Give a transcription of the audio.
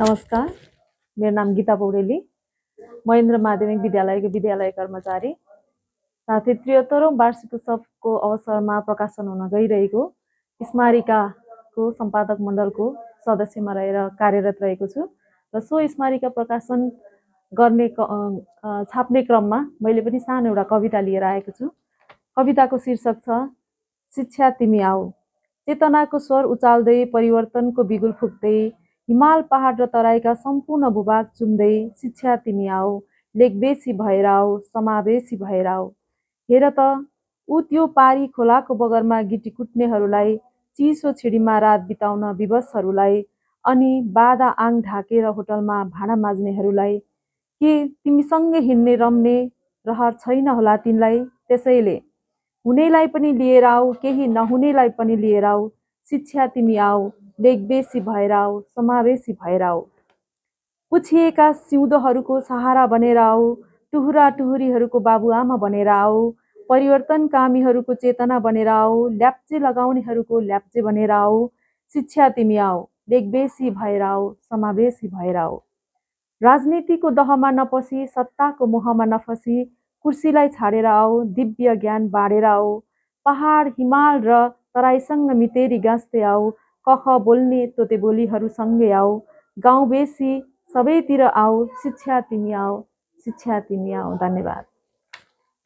नमस्कार, मेरो नाम गीता पौडेली, महेन्द्र माध्यमिक विद्यालयको विद्यालय कर्मचारी। साथै 73औं वार्षिक उत्सवको अवसरमा प्रकाशन हुन गइरहेको स्मारिकाको सम्पादक मण्डलको सदस्यमा रहेर कार्यरत रहेको छु र सो स्मारिका प्रकाशन गर्ने छाप्ने क्रममा मैले पनि सानो एउटा कविता लिएर आएको छु। कविताको शीर्षक छ शिक्षा तिमी आऊ। चेतनाको स्वर उचाल्दै परिवर्तनको बिगुल फुक्दै हिमाल पहाड र तराईका सम्पूर्ण भूभाग चुम्दै शिक्षा तिमी आऊ, लेखबेसी भएर आऊ, समावेशी भएर आऊ। हेर त ऊ त्यो पारी खोलाको बगरमा गिटी कुट्नेहरूलाई, चिसो छिडीमा रात बिताउन विवशहरूलाई, अनि बाधा आङ ढाकेर होटलमा भाँडा माझ्नेहरूलाई, के तिमीसँगै हिँड्ने रम्ने रहर छैन होला तिनलाई? त्यसैले हुनेलाई पनि लिएर आऊ, केही नहुनेलाई पनि लिएर आऊ। शिक्षा तिमी आऊ, लेखबेसी भएर आऊ, समावेशी भएर आऊ। पुछिएका सिउँदोहरूको सहारा बनेर आऊ, टुहुरा टुहुरीहरूको बाबुआमा बनेर आऊ, परिवर्तनकामीहरूको चेतना बनेर आऊ, ल्याप्चे लगाउनेहरूको ल्याप्चे बनेर आऊ। शिक्षा तिमी आऊ, लेखबेसी भएर आऊ, समावेशी भएर आऊ। राजनीतिको दहमा नपसी, सत्ताको मोहमा नफसी, कुर्सीलाई छाडेर आऊ, दिव्य ज्ञान बाँडेर आऊ। पहाड हिमाल र तराईसँग मितेरी गाँच्दै आऊ, कख बोल्ने तोते बोलीहरूसँगै आऊ। गाउँ बेसी सबैतिर आऊ, शिक्षा तिमी आऊ, शिक्षा तिमी आऊ। धन्यवाद।